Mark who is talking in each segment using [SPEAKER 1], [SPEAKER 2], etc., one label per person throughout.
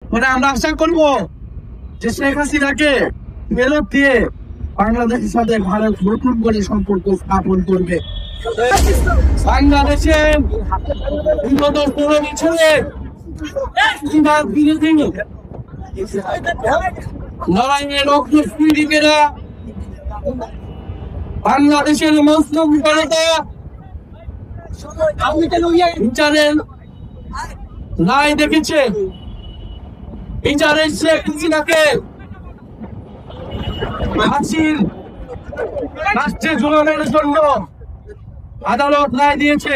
[SPEAKER 1] আমরা আশা করবো যে শেখ হাসিনাকে ফেরত দিয়ে বাংলাদেশের সাথে ভারত নতুন করে সম্পর্ক স্থাপন করবে। বাংলাদেশের বিগত 16 বছরে বিরোধী লড়াইয়ের অগ্রসূরিকেরা বাংলাদেশের মুসলিম জনতা বিচারের রায় দেখেছে। বিচারের শেখ হাসিনাকে ফাঁসির রাষ্ট্রে ঝুলানোর জন্য আদালত রায় দিয়েছে।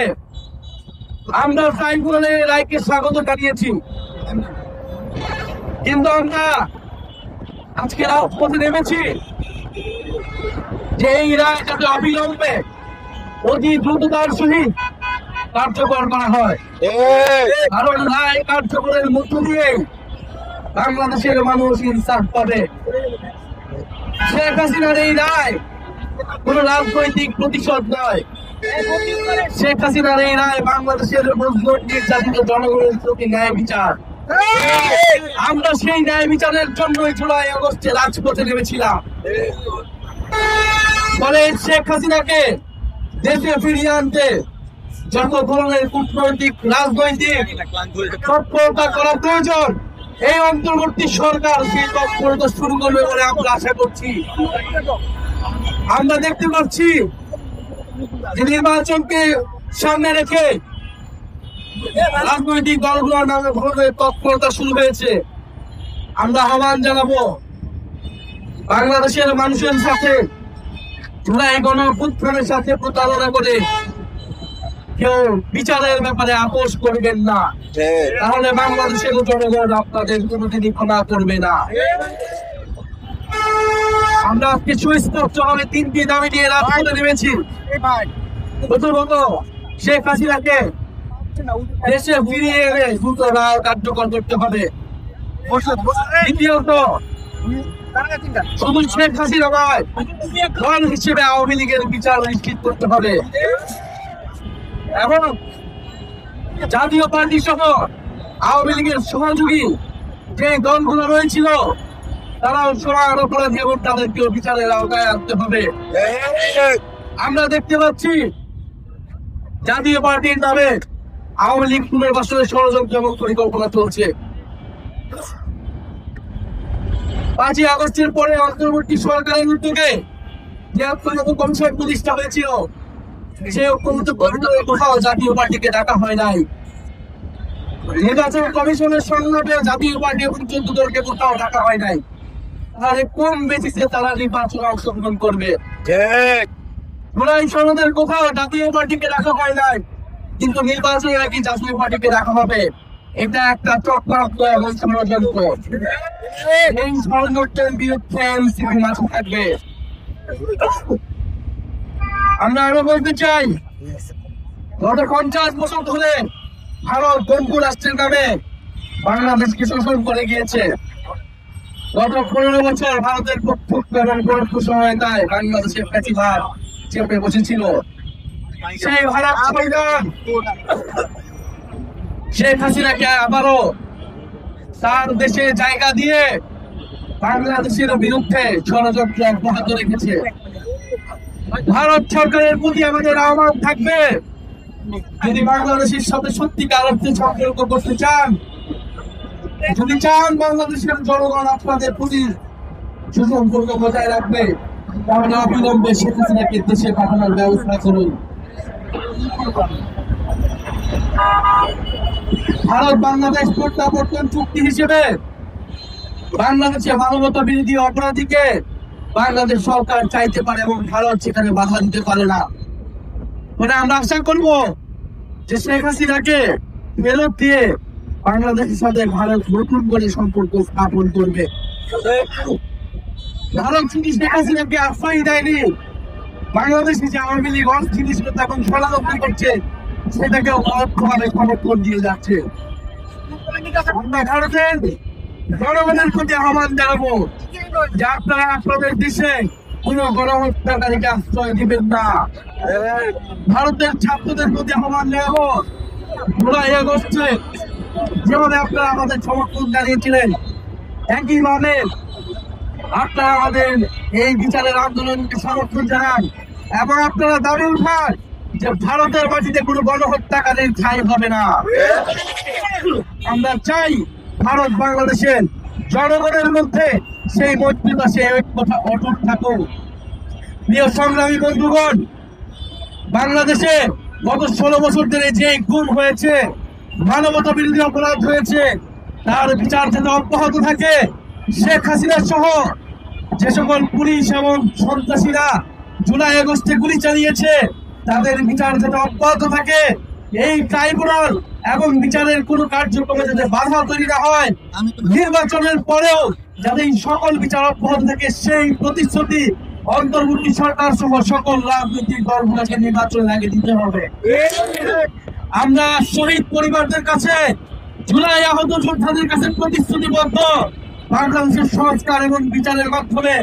[SPEAKER 1] আমরা ট্রাইব্যুনালের রায়কে স্বাগত জানিয়েছি, কিন্তু আমরা আজকে রাজপথে নেমেছি যে এই রায় যাতে অবিলম্বে অতি দ্রুততার সহিত কার্যকর করা হয়, কারণ রায় কার্যকরের মধ্য দিয়ে বাংলাদেশের মানুষ ইনসাফ পাবে। শেখ হাসিনার এই রায় কোন রাজনৈতিক প্রতিশোধ নয়। শেখ হাসিনার এই রায় বাংলাদেশের মজলুম নির্যাতিত জনগণের প্রতি ন্যায় বিচার। আমরা সেই ন্যায় বিচারের জন্যই জুলাই আগস্টে রাজপথে নেমেছিলাম। ফলে শেখ হাসিনাকে দেশে ফিরিয়ে আনতে যত ধরনের কূটনৈতিক রাজনৈতিক তৎপরতা করা প্রয়োজন, এই অন্তর্বর্তী সরকার সেই তৎপরতা শুরু করবে বলে আমরা আশা করছি। আমরা দেখতে পাচ্ছি যে নির্বাচনকে সামনে রেখে রাজনৈতিক দলগুলোর নামে ভোটের তৎপরতা শুরু হয়েছে। আমরা আহ্বান জানাবো বাংলাদেশের মানুষের সাথে জুলাই গণঅভ্যুত্থানের সাথে প্রতারণা করে কেউ বিচারের ব্যাপারে আপোষ করবেন না, তাহলে বাংলাদেশের জনগণ আপনাদের কোনোদিনই ক্ষমা করবে না। আমরা আজকে সুস্পষ্টভাবে 3টি দাবি নিয়ে রাজপথে নেমেছি। প্রথমত, শেখ হাসিনাকে দেশে ফিরিয়ে এনে দ্রুত রায় কার্যকর করতে হবে। দ্বিতীয়ত, শুধু শেখ হাসিনা নয়, দল হিসেবে আওয়ামী লীগের বিচার নিশ্চিত করতে হবে এবং জাতীয় পার্টি সহ আওয়ামী লীগের সহযোগী যে দলগুলো রয়েছিল তারাও সমান অপরাধী এবং তাদেরকেও বিচারের আওতায় আনতে হবে। আমরা দেখতে পাচ্ছি জাতীয় পার্টির নামে আওয়ামী লীগ পুনর্বাসনের ষড়যন্ত্র এবং পরিকল্পনা চলছে। 5ই আগস্টের পরে অন্তর্বর্তী সরকারের উদ্যোগে যে ঐক্যমত্য কমিশন প্রতিষ্ঠা হয়েছিল, সেই ঐক্যমত্য কমিশনে কোথাও জাতীয় পার্টিকে ডাকা হয় নাই। নির্বাচন কমিশনের সংলাপে জাতীয় পার্টি এবং 14 দলকে কোথাও ডাকা হয় নাই। তাহলে কোন বেসিসে তারা নির্বাচনে অংশগ্রহণ করবে? জুলাই সনদের কোথাও জাতীয় পার্টিকে ডাকা হয় নাই, কিন্তু নির্বাচনে নাকি জাতীয় পার্টিকে ডাকা হবে। এটা একটা চক্রান্ত এবং ষড়যন্ত্র। এই ষড়যন্ত্রের বিরুদ্ধে এনসিপি মাঠে থাকবে। আমরা আরো বলতে চাই, গত 50 বছর ধরে ভারত বন্ধু রাষ্ট্রের নামে বাংলাদেশকে শোষণ করে গিয়েছে। গত 15 বছর ভারতের প্রত্যক্ষ এবং পরোক্ষ সহায়তায় বাংলাদেশের ফ্যাসিবাদ চেপে বসেছিল। সেই ভারত শেখ হাসিনাকে আবারও তার দেশে জায়গা দিয়ে বাংলাদেশের বিরুদ্ধে ষড়যন্ত্র অব্যাহত রেখেছে। ভারত সরকারের প্রতি আমাদের আহ্বান থাকবে, যদি বাংলাদেশের সাথে সত্যিকার অর্থে সম্পর্ক করতে চান, যদি চান বাংলাদেশের জনগণ আপনাদের প্রতি সুসম্পর্ক বজায় রাখবে, তাহলে অবিলম্বে শেখ হাসিনাকে দেশে পাঠানোর ব্যবস্থা করুন। ভারত বাংলাদেশ প্রত্যাবর্তন চুক্তি হিসেবে বাংলাদেশে মানবতা বিরোধী অপরাধীকে বাংলাদেশ সরকার চাইতে পারে এবং ভারত সেখানে বাধা দিতে পারে না। আমরা আশা করব যে শেখ হাসিনাকে ফেরত দিয়ে বাংলাদেশের সাথে ভারত নতুন করে সম্পর্ক স্থাপন করবে। ভারত শুধু শেখ হাসিনাকে আশ্রয় দেয়নি, বাংলাদেশে যে আওয়ামী লীগ অস্থিতিশীলতা এবং ষড়যন্ত্র করছে সেটাকেও পরোক্ষভাবে সমর্থন দিয়ে যাচ্ছে। আমরা ভারতের জনগণের প্রতি আহ্বান জানাবো যে আপনারা আপনাদের দেশে কোন গণহত্যাকারীকে আশ্রয় দিবেন না। ভারতের ছাত্রদের প্রতি আহ্বান জানাবো, জুলাই আগস্টে যেভাবে আপনারা আমাদের সমর্থন জানিয়েছিলেন, একইভাবে আপনারা আমাদের এই বিচারের আন্দোলনকে সমর্থন জানান এবং আপনারা দাবি উঠান যে ভারতের মাটিতে কোনো গণহত্যাকারীর ঠাঁই হবে না। আমরা চাই ভারত বাংলাদেশের জনগণের মধ্যে সেই মৈত্রীতা, সেই ঐক্যতা অটুট থাকুক। প্রিয় সংগ্রামী বন্ধুগণ, বাংলাদেশে গত 16 বছর ধরে যে গুম হয়েছে, মানবতা বিরোধী অপরাধ হয়েছে, তার বিচার যাতে অব্যাহত থাকে। শেখ হাসিনা সহ যে সকল পুলিশ এবং সন্ত্রাসীরা জুলাই আগস্টে গুলি চালিয়েছে, তাদের বিচার যাতে অব্যাহত থাকে। এই ট্রাইব্যুনাল এবং বিচারের কোনো কার্যক্রমে যাতে বাধা তৈরি না হয়, নির্বাচনের পরেও যাতে এই সকল বিচার অব্যাহত থাকে, সেই প্রতিশ্রুতি অন্তর্বর্তী সরকার সহ সকল রাজনৈতিক দলগুলোকে নির্বাচনের আগে দিতে হবে। আমরা শহীদ পরিবারদের কাছে, জুলাই আহত যোদ্ধাদের কাছে প্রতিশ্রুতিবদ্ধ, বাংলাদেশের সংস্কার এবং বিচারের মাধ্যমে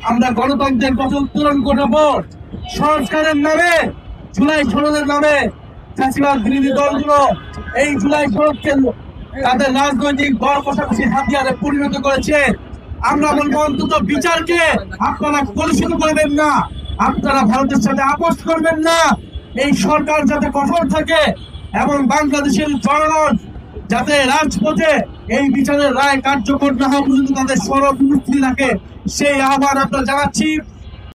[SPEAKER 1] আমরা গণতন্ত্রের পথে উত্তরণ ঘটাবো। সংস্কারের নামে, জুলাই সনদের নামে ফ্যাসিবাদ বিরোধী দলগুলো এই জুলাই সনদকে তাদের রাজনৈতিক দর কষাকষি হাতিয়ারে পরিণত করেছে। আমরা বলবো, অন্তত বিচারকে আপনারা কলুষিত করবেন না, আপনারা ভারতের সাথে আপোষ করবেন না। এই সরকার যাতে কঠোর থাকে এবং বাংলাদেশের জনগণ যাতে রাজপথে এই বিচারের রায় কার্যকর না হওয়া পর্যন্ত তাদের সরব মুক্তি থাকে, সেই আহ্বান আমরা জানাচ্ছি।